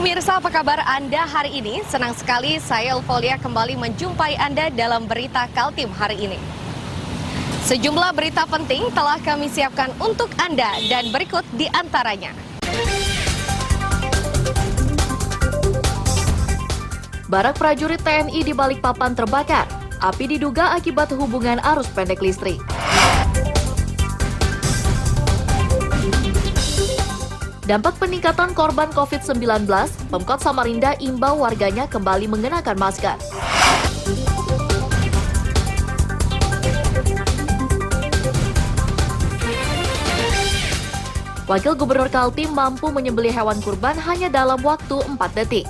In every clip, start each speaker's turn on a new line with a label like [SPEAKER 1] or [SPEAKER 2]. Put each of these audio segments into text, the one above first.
[SPEAKER 1] Pemirsa, apa kabar Anda hari ini? Senang sekali saya Ulfolia kembali menjumpai Anda dalam berita Kaltim hari ini. Sejumlah berita penting telah kami siapkan untuk Anda dan berikut di antaranya.
[SPEAKER 2] Barak prajurit TNI di Balikpapan terbakar. Api diduga akibat hubungan arus pendek listrik. Dampak peningkatan korban COVID-19, Pemkot Samarinda imbau warganya kembali mengenakan masker. Wakil Gubernur Kaltim mampu menyembelih hewan kurban hanya dalam waktu 4 detik.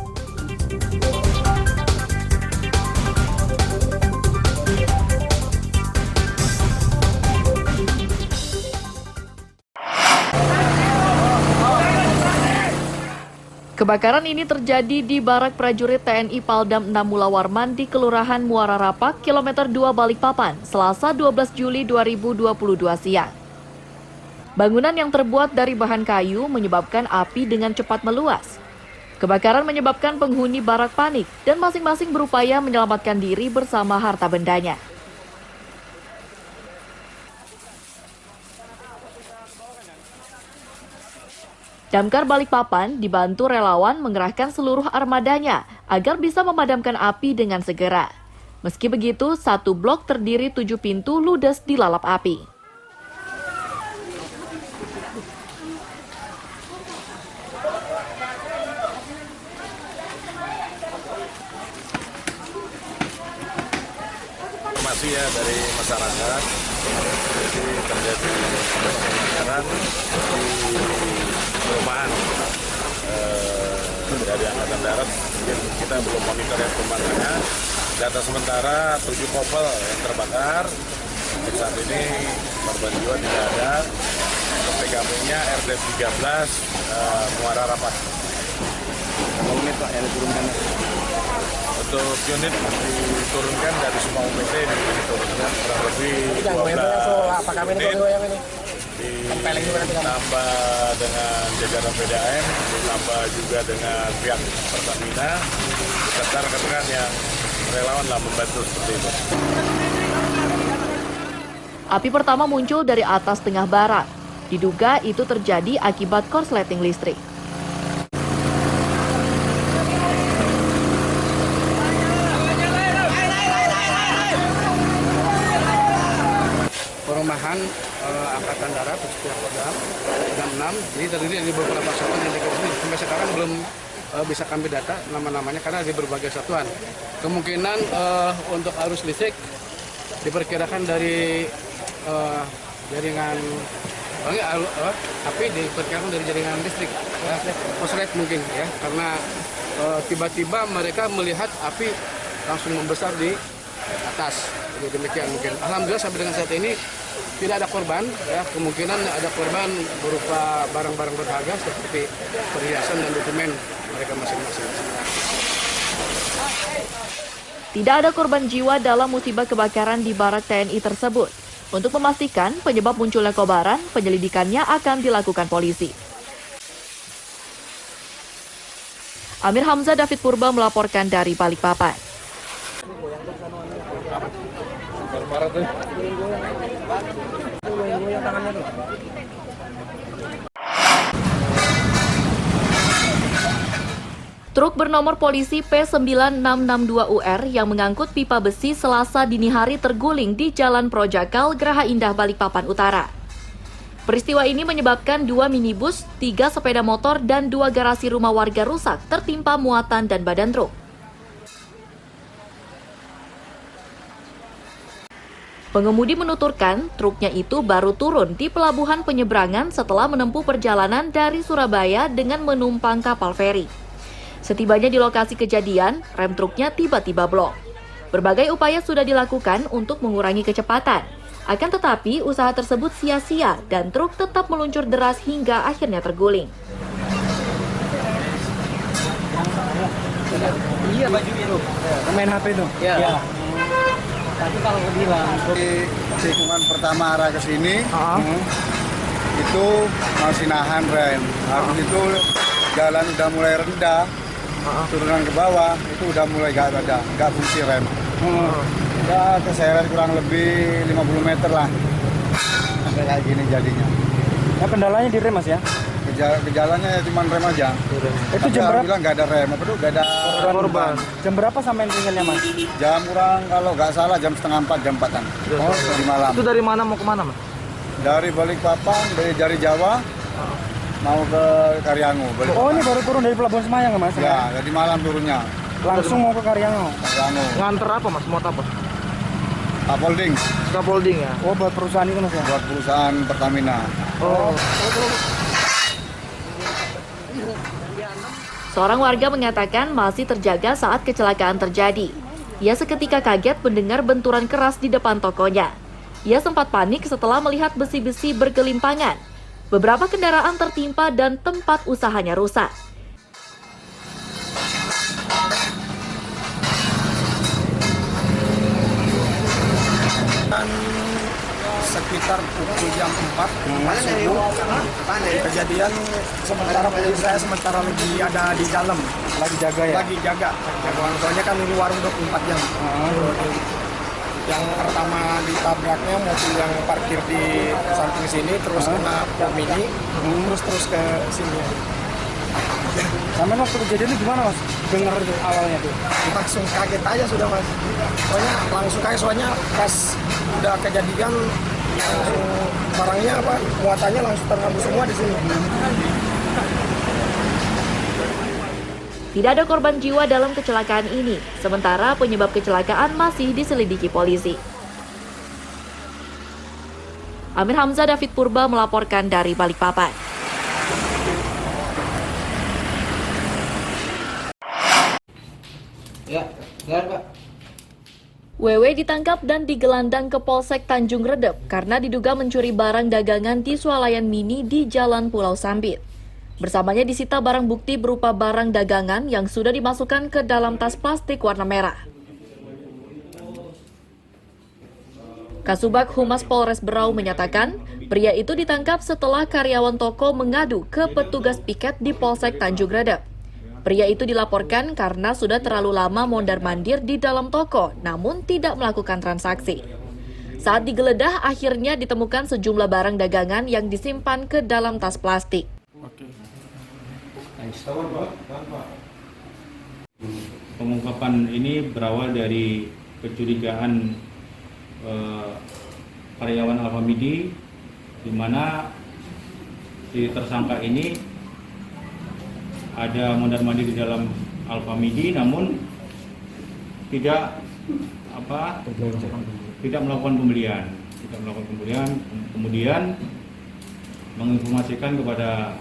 [SPEAKER 2] Kebakaran ini terjadi di Barak Prajurit TNI Paldam 6 Mulawarman di Kelurahan Muara Rapak, kilometer 2 Balikpapan, Selasa 12 Juli 2022 siang. Bangunan yang terbuat dari bahan kayu menyebabkan api dengan cepat meluas. Kebakaran menyebabkan penghuni barak panik dan masing-masing berupaya menyelamatkan diri bersama harta bendanya. Damkar Balikpapan dibantu relawan mengerahkan seluruh armadanya agar bisa memadamkan api dengan segera. Meski begitu, satu blok terdiri 7 pintu ludes dilalap api.
[SPEAKER 3] Informasi ya dari masyarakat, jadi terjadi kebakaran di perumahan dari Angkatan Darat. Kita belum monitor yang perumahannya. Data sementara 7 kopel yang terbakar. Untuk saat ini korban jiwa tidak ada. Untuk TKP-nya RT 13 Muara Rapak. Berapa unit Pak yang diturunkan? Untuk unit diturunkan dari semua UPT diturunkan kurang lebih 12 unit. Ditambah dengan jajaran PDAM, ditambah juga dengan pihak Pertamina, serta rekan-rekan yang relawan lah membantu seperti itu.
[SPEAKER 2] Api pertama muncul dari atas tengah barak. Diduga itu terjadi akibat korsleting listrik.
[SPEAKER 4] Perumahan Angkatan Darat setiap Kodam 6, jadi terdiri dari beberapa satuan yang dekat sini. Sampai sekarang belum bisa kami data nama-namanya karena di berbagai satuan. Kemungkinan untuk arus listrik diperkirakan dari jaringan api diperkirakan dari jaringan listrik, korslet mungkin ya, karena tiba-tiba mereka melihat api langsung membesar di atas. Jadi demikian mungkin. Alhamdulillah sampai dengan saat ini tidak ada korban, ya, kemungkinan ada korban berupa barang-barang berharga seperti perhiasan dan dokumen mereka masing-masing.
[SPEAKER 2] Tidak ada korban jiwa dalam musibah kebakaran di barak TNI tersebut. Untuk memastikan penyebab munculnya kobaran, penyelidikannya akan dilakukan polisi. Amir Hamzah David Purba melaporkan dari Balikpapan. Truk bernomor polisi P9662UR yang mengangkut pipa besi Selasa dini hari terguling di Jalan Projakal, Geraha Indah, Balikpapan Utara. Peristiwa ini menyebabkan 2 minibus, 3 sepeda motor, dan 2 garasi rumah warga rusak tertimpa muatan dan badan truk. Pengemudi menuturkan truknya itu baru turun di pelabuhan penyeberangan setelah menempuh perjalanan dari Surabaya dengan menumpang kapal feri. Setibanya di lokasi kejadian, rem truknya tiba-tiba blok. Berbagai upaya sudah dilakukan untuk mengurangi kecepatan. Akan tetapi, usaha tersebut sia-sia dan truk tetap meluncur deras hingga akhirnya terguling.
[SPEAKER 5] Iya, baju biru. Main HP itu? Iya. Tapi kalau bilang
[SPEAKER 6] di tikungan pertama arah ke sini, itu masih nahan rem. Habis itu jalan udah mulai rendah, turunkan ke bawah itu udah mulai nggak fungsi rem. Udah keseret kurang lebih 50 meter lah. Sampai kayak gini jadinya.
[SPEAKER 5] Nah, kendalanya di rem Mas ya?
[SPEAKER 6] Gejalanya ya cuma rem aja.
[SPEAKER 5] Itu jam berapa?
[SPEAKER 6] Bilang nggak ada rem, apa tuh nggak ada korban.
[SPEAKER 5] Jam berapa sampai tinggalnya Mas?
[SPEAKER 6] Jam kurang kalau nggak salah jam 3:30, jam 4-an. Di malam.
[SPEAKER 5] Itu dari mana mau kemana Mas?
[SPEAKER 6] Dari Balikpapan, dari Jawa, mau ke Karyango.
[SPEAKER 5] Oh, ini baru turun dari Pelabuhan Semayang ya Mas?
[SPEAKER 6] Ya, jadi malam turunnya.
[SPEAKER 5] Langsung mau ke Karyango?
[SPEAKER 6] Karyango.
[SPEAKER 5] Nganter apa Mas? Mau apa?
[SPEAKER 6] Kapolting
[SPEAKER 5] Scaffolding ya? Oh, buat perusahaan itu Mas ya?
[SPEAKER 6] buat perusahaan Pertamina.
[SPEAKER 5] Oh.
[SPEAKER 2] Seorang warga mengatakan masih terjaga saat kecelakaan terjadi. Ia seketika kaget mendengar benturan keras di depan tokonya. Ia sempat panik setelah melihat besi-besi bergelimpangan. Beberapa kendaraan tertimpa dan tempat usahanya rusak.
[SPEAKER 7] Sekitar pukul jam 4 subuh kejadian sementara saya lagi ada di dalam
[SPEAKER 5] Lagi jaga ya?
[SPEAKER 7] lagi jaga soalnya kan ini warung 24 jam. Yang pertama ditabraknya mobil yang parkir di samping sini terus kena pom mini terus ke sini.
[SPEAKER 5] Sampai waktu kejadian itu gimana Mas? Dengar awalnya tuh?
[SPEAKER 7] Langsung kaget aja sudah Mas. Soalnya pas udah kejadian langsung barangnya muatannya langsung terhambus semua di sini.
[SPEAKER 2] Tidak ada korban jiwa dalam kecelakaan ini, sementara penyebab kecelakaan masih diselidiki polisi. Amir Hamzah, David Purba melaporkan dari Balikpapan.
[SPEAKER 5] Ya, benar Pak.
[SPEAKER 2] WW ditangkap dan digelandang ke Polsek Tanjung Redep karena diduga mencuri barang dagangan di swalayan mini di Jalan Pulau Sambit. Bersamanya disita barang bukti berupa barang dagangan yang sudah dimasukkan ke dalam tas plastik warna merah. Kasubag Humas Polres Berau menyatakan, pria itu ditangkap setelah karyawan toko mengadu ke petugas piket di Polsek Tanjung Redep. Pria itu dilaporkan karena sudah terlalu lama mondar-mandir di dalam toko, namun tidak melakukan transaksi. Saat digeledah, akhirnya ditemukan sejumlah barang dagangan yang disimpan ke dalam tas plastik.
[SPEAKER 8] Pengungkapan ini berawal dari kecurigaan karyawan Alfamidi, di mana si tersangka ini ada mondar-mandir di dalam Alfamidi, namun tidak melakukan pembelian, kemudian menginformasikan kepada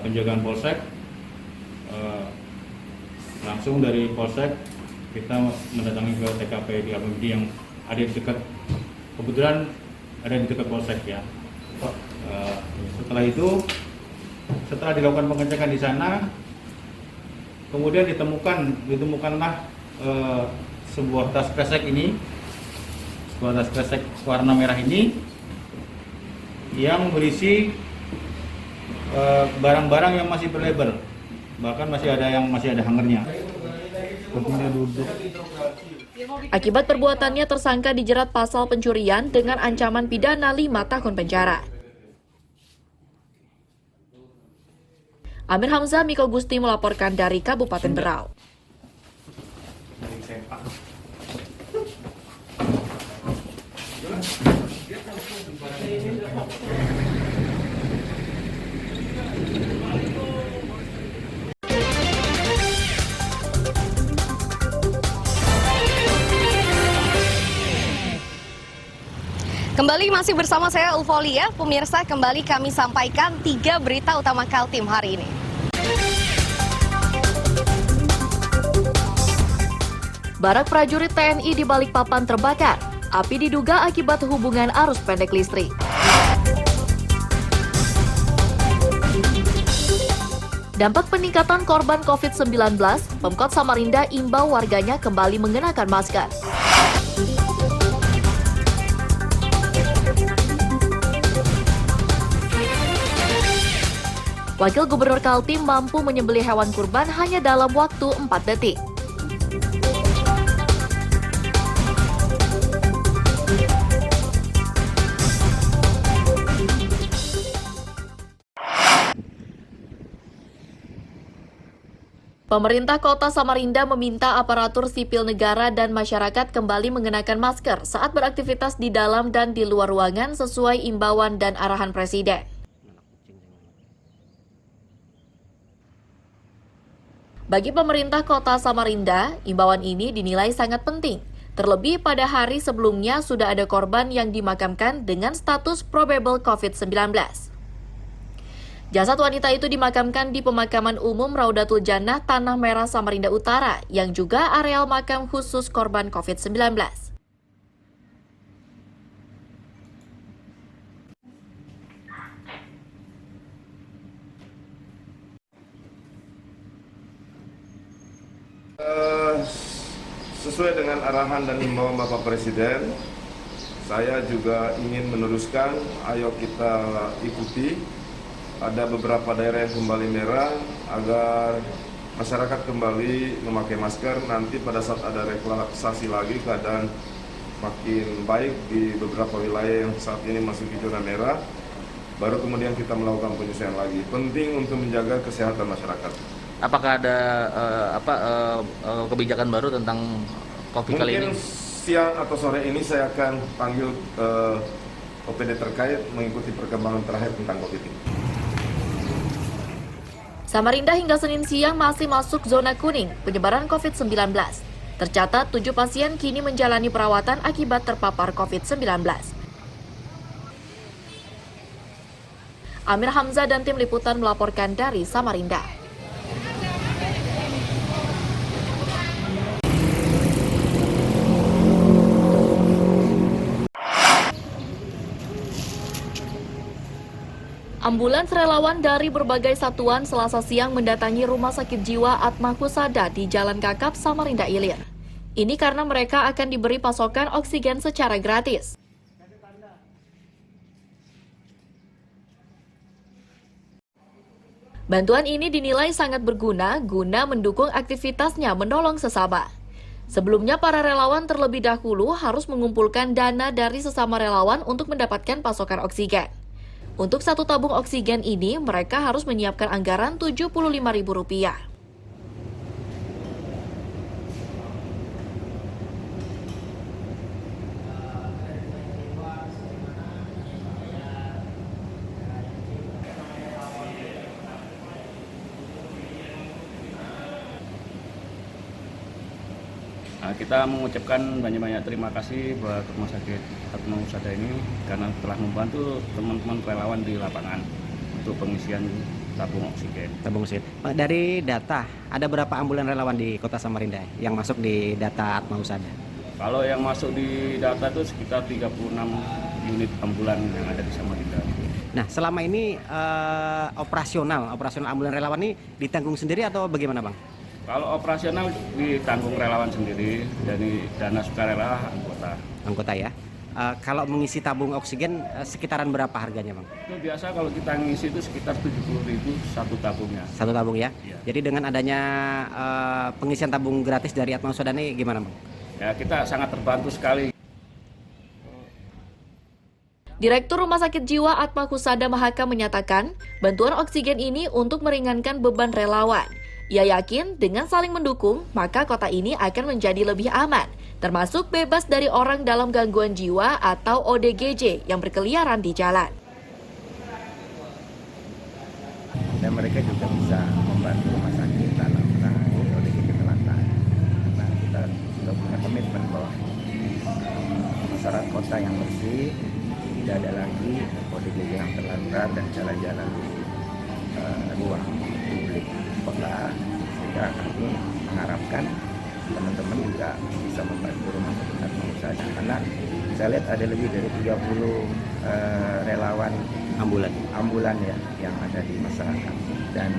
[SPEAKER 8] penjagaan Polsek. Langsung dari Polsek kita mendatangi ke TKP di Alfamidi yang ada di dekat, kebetulan ada di dekat Polsek ya. Setelah itu, setelah dilakukan pengecekan di sana, kemudian ditemukanlah sebuah tas kresek warna merah ini yang berisi barang-barang yang masih berlabel, bahkan masih ada hangernya.
[SPEAKER 2] Akibat perbuatannya, tersangka dijerat pasal pencurian dengan ancaman pidana 5 tahun penjara. Amir Hamzah, Miko Gusti melaporkan dari Kabupaten Berau.
[SPEAKER 1] Kembali masih bersama saya Ulfolia, pemirsa, kembali kami sampaikan 3 berita utama Kaltim hari ini.
[SPEAKER 2] Barak prajurit TNI di Balikpapan terbakar. Api diduga akibat hubungan arus pendek listrik. Dampak peningkatan korban COVID-19, Pemkot Samarinda imbau warganya kembali mengenakan masker. Wakil Gubernur Kaltim mampu menyembelih hewan kurban hanya dalam waktu 4 detik. Pemerintah Kota Samarinda meminta aparatur sipil negara dan masyarakat kembali mengenakan masker saat beraktivitas di dalam dan di luar ruangan sesuai imbauan dan arahan Presiden. Bagi pemerintah Kota Samarinda, imbauan ini dinilai sangat penting. Terlebih pada hari sebelumnya sudah ada korban yang dimakamkan dengan status probable COVID-19. Jasad wanita itu dimakamkan di pemakaman umum Raudatul Jannah Tanah Merah Samarinda Utara yang juga areal makam khusus korban COVID-19.
[SPEAKER 9] Sesuai dengan arahan dan himbauan Bapak Presiden, saya juga ingin meneruskan, ayo kita ikuti. Ada beberapa daerah yang kembali merah agar masyarakat kembali memakai masker. Nanti pada saat ada relaksasi lagi keadaan makin baik di beberapa wilayah yang saat ini masuk di zona merah, baru kemudian kita melakukan penyesuaian lagi. Penting untuk menjaga kesehatan masyarakat.
[SPEAKER 10] Apakah ada kebijakan baru tentang COVID kali ini?
[SPEAKER 9] Mungkin siang atau sore ini saya akan panggil OPD terkait mengikuti perkembangan terakhir tentang COVID ini.
[SPEAKER 2] Samarinda hingga Senin siang masih masuk zona kuning penyebaran COVID-19. Tercatat 7 pasien kini menjalani perawatan akibat terpapar COVID-19. Amir Hamzah dan tim liputan melaporkan dari Samarinda. Ambulans relawan dari berbagai satuan Selasa siang mendatangi Rumah Sakit Jiwa Atma Husada di Jalan Kakap, Samarinda Ilir. Ini karena mereka akan diberi pasokan oksigen secara gratis. Bantuan ini dinilai sangat berguna guna mendukung aktivitasnya menolong sesama. Sebelumnya para relawan terlebih dahulu harus mengumpulkan dana dari sesama relawan untuk mendapatkan pasokan oksigen. Untuk satu tabung oksigen ini, mereka harus menyiapkan anggaran Rp75.000.
[SPEAKER 10] Kita mengucapkan banyak-banyak terima kasih buat Rumah Sakit Atma Husada ini karena telah membantu teman-teman relawan di lapangan untuk pengisian tabung oksigen.
[SPEAKER 5] Dari data, ada berapa ambulan relawan di Kota Samarinda yang masuk di data Atma Husada?
[SPEAKER 10] Kalau yang masuk di data itu sekitar 36 unit ambulan yang ada di Samarinda.
[SPEAKER 5] Nah, selama ini operasional ambulan relawan ini ditanggung sendiri atau bagaimana, Bang?
[SPEAKER 10] Kalau operasional ditanggung relawan sendiri dari dana sukarela
[SPEAKER 5] Anggota ya. Kalau mengisi tabung oksigen sekitaran berapa harganya, Bang?
[SPEAKER 10] Itu biasa kalau kita ngisi itu sekitar 70.000 satu tabungnya.
[SPEAKER 5] Satu tabung ya?
[SPEAKER 10] Iya.
[SPEAKER 5] Jadi dengan adanya pengisian tabung gratis dari Atma Husada ini gimana, Bang?
[SPEAKER 10] Ya, kita sangat terbantu sekali.
[SPEAKER 2] Direktur Rumah Sakit Jiwa Atma Husada Mahaka menyatakan, bantuan oksigen ini untuk meringankan beban relawan. Ia yakin dengan saling mendukung, maka kota ini akan menjadi lebih aman, termasuk bebas dari orang dalam gangguan jiwa atau ODGJ yang berkeliaran di jalan.
[SPEAKER 11] Dan mereka juga bisa membantu rumah sakit dalam menangani ODGJ telantar. Nah, kita sudah punya komitmen bahwa masyarakat kota yang bersih, tidak ada lagi ODGJ yang terlantar dan jalan-jalan di ruang publik kota, sehingga kami mengharapkan teman-teman juga bisa membantu Rumah Sakit Atma Husada karena saya lihat ada lebih dari 30 relawan ambulan ya yang ada di masyarakat dan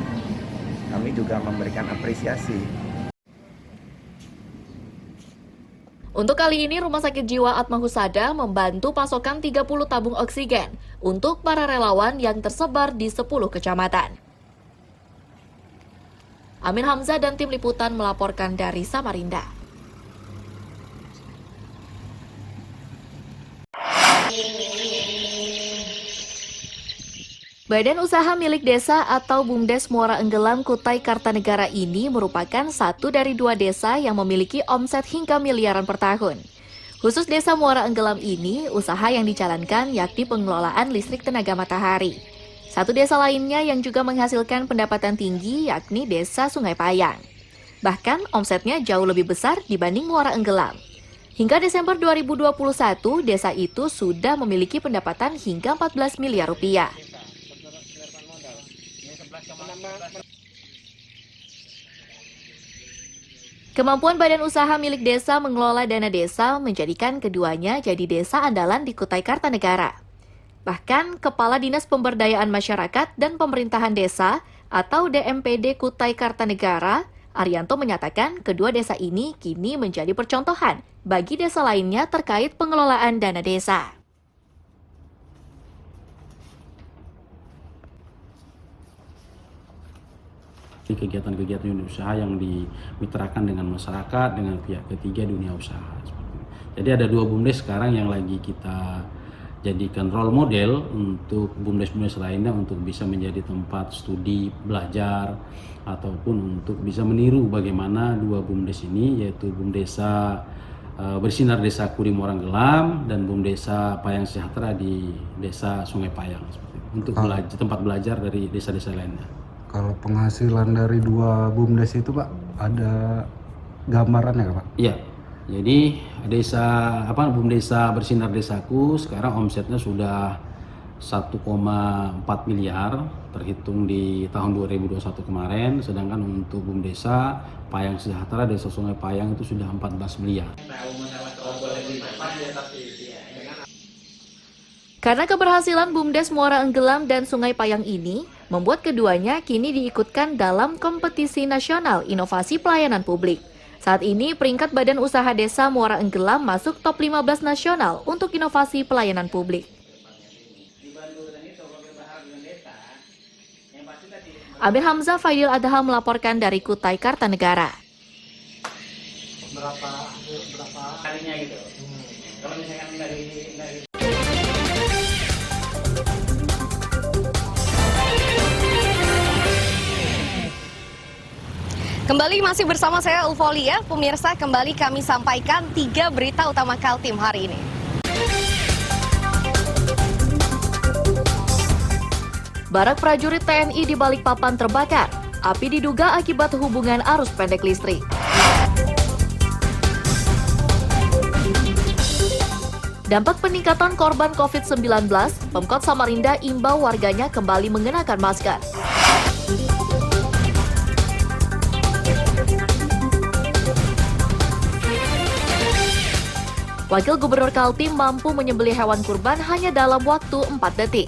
[SPEAKER 11] kami juga memberikan apresiasi.
[SPEAKER 2] Untuk kali ini, Rumah Sakit Jiwa Atma Husada membantu pasokan 30 tabung oksigen untuk para relawan yang tersebar di 10 kecamatan. Amin Hamzah dan tim liputan melaporkan dari Samarinda. Badan Usaha Milik Desa atau BUMDes Muara Enggelam Kutai Kartanegara ini merupakan satu dari 2 desa yang memiliki omset hingga miliaran per tahun. Khusus Desa Muara Enggelam ini, usaha yang dijalankan yakni pengelolaan listrik tenaga matahari. Satu desa lainnya yang juga menghasilkan pendapatan tinggi yakni Desa Sungai Payang. Bahkan omsetnya jauh lebih besar dibanding Muara Enggelam. Hingga Desember 2021, desa itu sudah memiliki pendapatan hingga 14 miliar rupiah. Kemampuan badan usaha milik desa mengelola dana desa menjadikan keduanya jadi desa andalan di Kutai Kartanegara. Bahkan, Kepala Dinas Pemberdayaan Masyarakat dan Pemerintahan Desa atau DMPD Kutai Kartanegara, Arianto menyatakan kedua desa ini kini menjadi percontohan bagi desa lainnya terkait pengelolaan dana desa.
[SPEAKER 12] Kegiatan-kegiatan dunia usaha yang dimitrakan dengan masyarakat, dengan pihak ketiga dunia usaha. Jadi ada 2 BUMDes sekarang yang lagi kita jadikan role model untuk BUMDes-BUMDes lainnya untuk bisa menjadi tempat studi, belajar, ataupun untuk bisa meniru bagaimana 2 BUMDes ini, yaitu BUMDesa Bersinar Desaku di Muara Enggelam dan BUMDesa Payang Sejahtera di Desa Sungai Payang, untuk tempat belajar dari desa-desa lainnya.
[SPEAKER 13] Kalau penghasilan dari 2 BUMDes itu Pak, ada gambarannya Pak?
[SPEAKER 12] Iya, jadi BUMDesa Bersinar Desaku sekarang omsetnya sudah 1,4 miliar terhitung di tahun 2021 kemarin, sedangkan untuk BUMDesa Payang Sejahtera Desa Sungai Payang itu sudah 14 miliar.
[SPEAKER 2] Karena keberhasilan BUMDes Muara Enggelam dan Sungai Payang ini, membuat keduanya kini diikutkan dalam kompetisi nasional inovasi pelayanan publik. Saat ini, peringkat Badan Usaha Desa Muara Enggelam masuk top 15 nasional untuk inovasi pelayanan publik. Amir Hamzah Faidil Adha melaporkan dari Kutai Kartanegara.
[SPEAKER 7] Berapa kalinya gitu? Kalau misalkan dari
[SPEAKER 1] Kembali masih bersama saya Ulfolia, pemirsa kembali kami sampaikan 3 berita utama Kaltim hari ini.
[SPEAKER 2] Barak prajurit TNI di Balikpapan terbakar. Api diduga akibat hubungan arus pendek listrik. Dampak peningkatan korban COVID-19, Pemkot Samarinda imbau warganya kembali mengenakan masker. Wakil Gubernur Kaltim mampu menyembelih hewan kurban hanya dalam waktu 4 detik.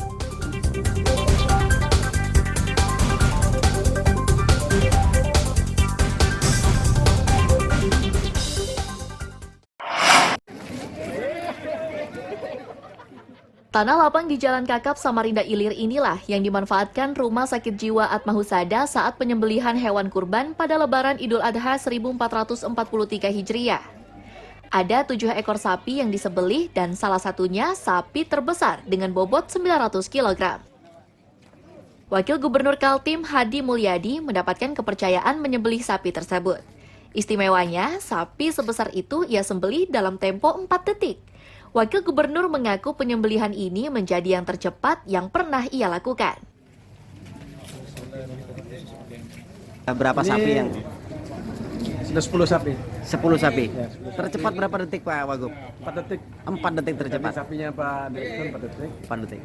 [SPEAKER 2] Tanah lapang di Jalan Kakap Samarinda Ilir inilah yang dimanfaatkan Rumah Sakit Jiwa Atmahusada saat penyembelihan hewan kurban pada Lebaran Idul Adha 1443 Hijriah. Ada 7 ekor sapi yang disembelih dan salah satunya sapi terbesar dengan bobot 900 kg. Wakil Gubernur Kaltim Hadi Mulyadi mendapatkan kepercayaan menyembelih sapi tersebut. Istimewanya, sapi sebesar itu ia sembelih dalam tempo 4 detik. Wakil Gubernur mengaku penyembelihan ini menjadi yang tercepat yang pernah ia lakukan.
[SPEAKER 5] Berapa sapi yang?
[SPEAKER 7] Sudah 10 sapi.
[SPEAKER 5] 10 sapi.
[SPEAKER 7] Ya, 10
[SPEAKER 5] tercepat berapa detik Pak Wagub?
[SPEAKER 7] 4 detik.
[SPEAKER 5] 4 detik tercepat.
[SPEAKER 7] Jadi sapinya Pak Direktur 4 detik.
[SPEAKER 5] 4 detik.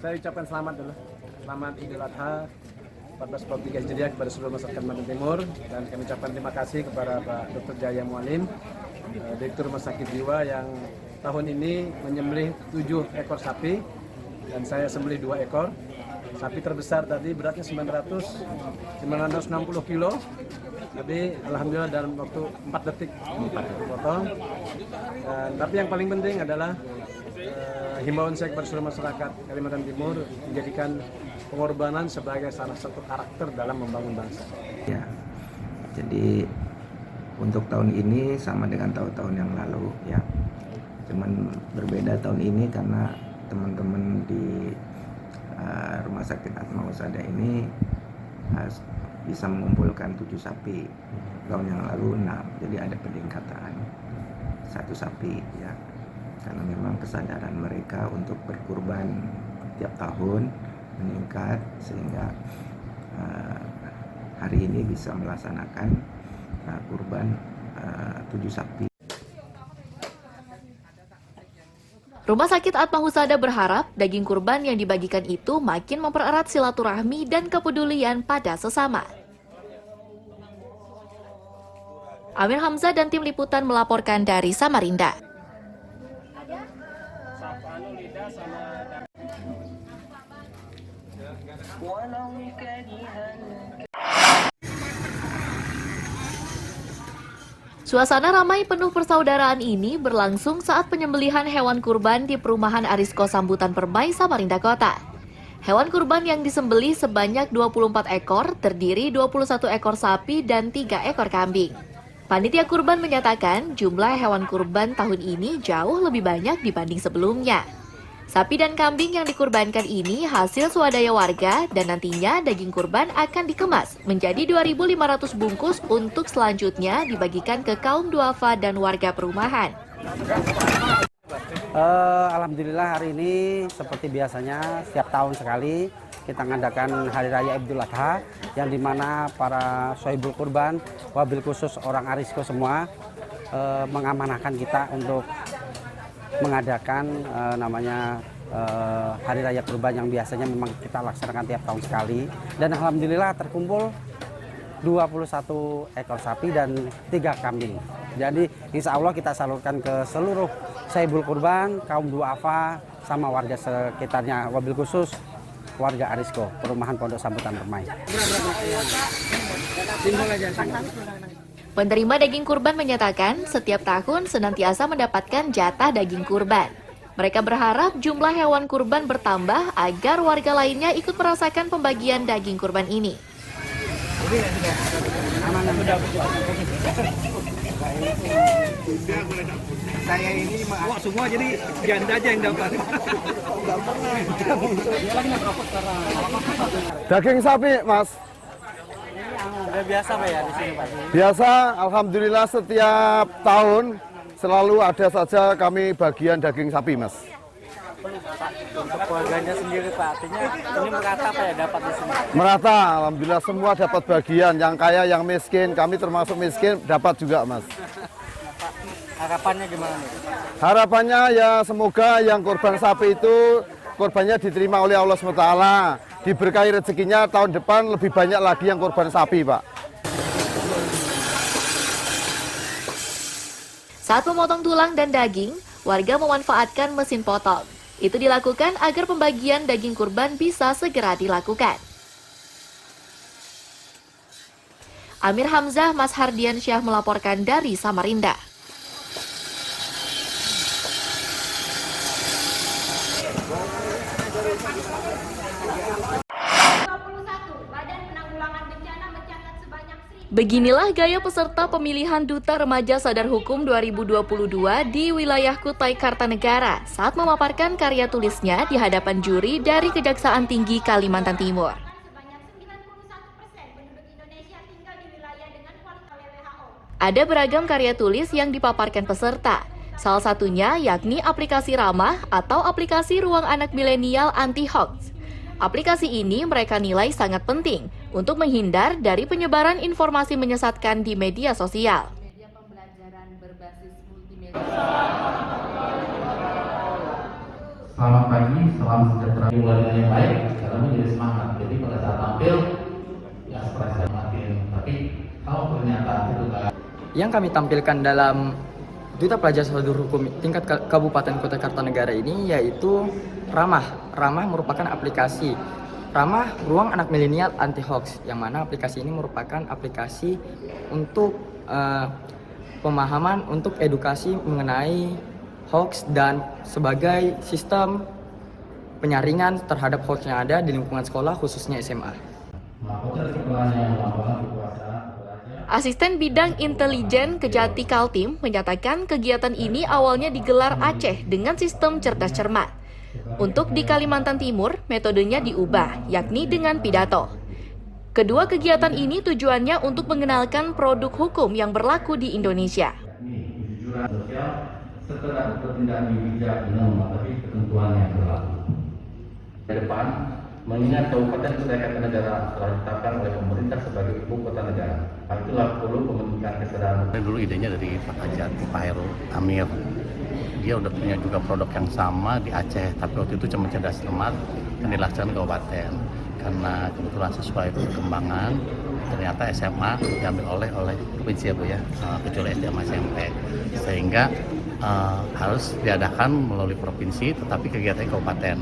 [SPEAKER 7] Saya ucapkan selamat dulu. Selamat Idul Adha 1443 Hijriah kepada seluruh masyarakat Banten Timur, dan kami ucapkan terima kasih kepada Pak Dr. Jaya Mualim, Direktur Rumah Sakit Jiwa yang tahun ini menyembelih 7 ekor sapi dan saya sembelih 2 ekor. Sapi terbesar tadi beratnya 960 kilo. Tapi alhamdulillah dalam waktu 4 detik potong. Tapi yang paling penting adalah himbauan saya kepada seluruh masyarakat Kalimantan Timur menjadikan
[SPEAKER 14] pengorbanan sebagai salah satu karakter dalam membangun bangsa.
[SPEAKER 11] Ya, jadi untuk tahun ini sama dengan tahun-tahun yang lalu ya. Cuman berbeda tahun ini karena teman-teman di Rumah Sakit Atma Husada ini bisa mengumpulkan 7 sapi. Tahun yang lalu 6, jadi ada peningkatan 1 sapi ya. Karena memang kesadaran mereka untuk berkurban tiap tahun meningkat sehingga hari ini bisa melaksanakan kurban 7 sapi.
[SPEAKER 2] Rumah Sakit Atma Husada berharap daging kurban yang dibagikan itu makin mempererat silaturahmi dan kepedulian pada sesama. Amir Hamzah dan tim liputan melaporkan dari Samarinda. Suasana ramai penuh persaudaraan ini berlangsung saat penyembelihan hewan kurban di perumahan Arisko Sambutan Permai, Samarinda Kota. Hewan kurban yang disembelih sebanyak 24 ekor, terdiri 21 ekor sapi dan 3 ekor kambing. Panitia kurban menyatakan jumlah hewan kurban tahun ini jauh lebih banyak dibanding sebelumnya. Sapi dan kambing yang dikurbankan ini hasil swadaya warga dan nantinya daging kurban akan dikemas menjadi 2.500 bungkus untuk selanjutnya dibagikan ke kaum duafa dan warga perumahan.
[SPEAKER 5] Alhamdulillah hari ini seperti biasanya setiap tahun sekali kita mengadakan Hari Raya Idul Adha yang dimana para sohibul kurban, wabil khusus orang Arisko semua mengamanahkan kita untuk mengadakan Hari Raya Kurban yang biasanya memang kita laksanakan tiap tahun sekali. Dan alhamdulillah terkumpul 21 ekor sapi dan 3 kambing. Jadi insya Allah kita salurkan ke seluruh sohibul kurban, kaum duafa, sama warga sekitarnya, wabil khusus warga Arisko, perumahan Pondok Sambutan Permai.
[SPEAKER 2] Penerima daging kurban menyatakan setiap tahun senantiasa mendapatkan jatah daging kurban. Mereka berharap jumlah hewan kurban bertambah agar warga lainnya ikut merasakan pembagian daging kurban ini.
[SPEAKER 7] Saya ini semua jadi janda aja yang dapat.
[SPEAKER 6] Daging sapi, Mas.
[SPEAKER 7] Udah biasa Pak ya di sini Pak?
[SPEAKER 6] Biasa, alhamdulillah setiap tahun selalu ada saja kami bagian daging sapi, Mas.
[SPEAKER 7] Untuk keluarganya sendiri Pak, artinya ini merata Pak ya dapat di sini?
[SPEAKER 6] Merata, alhamdulillah semua dapat bagian, yang kaya, yang miskin, kami termasuk miskin dapat juga, Mas.
[SPEAKER 7] Harapannya gimana nih?
[SPEAKER 6] Harapannya ya semoga yang korban sapi itu korbannya diterima oleh Allah SWT. Diberkahi rezekinya tahun depan lebih banyak lagi yang korban sapi, Pak.
[SPEAKER 2] Saat memotong tulang dan daging, warga memanfaatkan mesin potong. Itu dilakukan agar pembagian daging kurban bisa segera dilakukan. Amir Hamzah, Mas Hardian Syah melaporkan dari Samarinda. Beginilah gaya peserta pemilihan Duta Remaja Sadar Hukum 2022 di wilayah Kutai Kartanegara saat memaparkan karya tulisnya di hadapan juri dari Kejaksaan Tinggi Kalimantan Timur. Ada beragam karya tulis yang dipaparkan peserta, salah satunya yakni aplikasi ramah atau aplikasi ruang anak milenial anti-hoax. Aplikasi ini mereka nilai sangat penting untuk menghindar dari penyebaran informasi menyesatkan di media sosial.
[SPEAKER 12] Selamat pagi, salam sejahtera. Dimulai yang baik, karena menjadi semangat. Jadi pada saat tampil, ya ekspresi makin. Tapi kalau pernyataan itu
[SPEAKER 15] yang kami tampilkan dalam Duta Pelajar Sadar Hukum tingkat Kabupaten Kutai Kartanegara ini yaitu Ramah. Ramah merupakan aplikasi Ramah Ruang Anak Milenial Anti Hoax, yang mana aplikasi ini merupakan aplikasi untuk pemahaman, untuk edukasi mengenai hoax dan sebagai sistem penyaringan terhadap hoax yang ada di lingkungan sekolah khususnya SMA.
[SPEAKER 2] Asisten Bidang Intelijen Kejati Kaltim menyatakan kegiatan ini awalnya digelar Aceh dengan sistem cerdas cermat. Untuk di Kalimantan Timur, metodenya diubah, yakni dengan pidato. Kedua kegiatan ini tujuannya untuk mengenalkan produk hukum yang berlaku di Indonesia.
[SPEAKER 12] Setelah bertindak bijak dengan mematuhi ketentuan yang berlaku. Ke depan, mengingat Kabupaten Kutai Kartanegara telah ditetapkan oleh pemerintah sebagai ibu kota negara. Hal itulah perlu pembentukan kesadaran. Dulu idenya dari Pak Hajat, Pak Hairul Amir. Dia udah punya juga produk yang sama di Aceh, tapi waktu itu cuma cerdas cermat yang dilaksanakan kabupaten. Karena kebetulan sesuai perkembangan, ternyata SMA diambil oleh provinsi ya Bu ya, kecuali SD sama SMP. Sehingga harus diadakan melalui provinsi, tetapi kegiatannya kabupaten.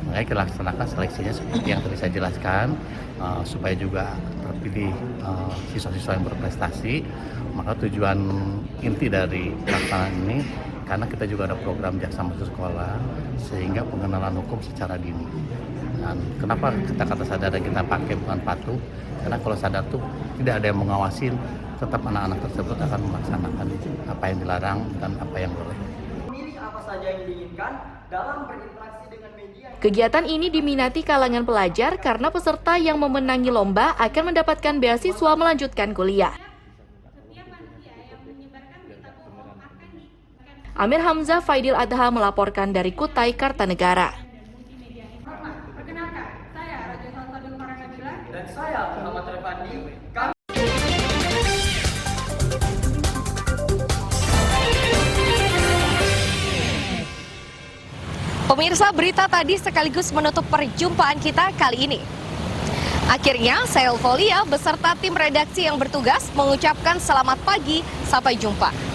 [SPEAKER 12] Makanya kita laksanakan seleksinya seperti yang tadi saya jelaskan, supaya juga terpilih siswa-siswa yang berprestasi. Maka tujuan inti dari pelaksanaan ini, karena kita juga ada program jaksa masuk sekolah, sehingga pengenalan hukum secara dini. Dan kenapa kita kata sadar dan kita pakai bukan patuh? Karena kalau sadar tuh tidak ada yang mengawasin, tetap anak-anak tersebut akan melaksanakan apa yang dilarang dan apa yang boleh.
[SPEAKER 15] Memilih apa saja yang diinginkan dalam berinteraksi dengan media.
[SPEAKER 2] Kegiatan ini diminati kalangan pelajar karena peserta yang memenangi lomba akan mendapatkan beasiswa melanjutkan kuliah. Amir Hamzah Faidil Adha melaporkan dari Kutai Kartanegara.
[SPEAKER 15] Dan saya Muhammad Revandi.
[SPEAKER 1] Pemirsa, berita tadi sekaligus menutup perjumpaan kita kali ini. Akhirnya, saya Elvolia beserta tim redaksi yang bertugas mengucapkan selamat pagi, sampai jumpa.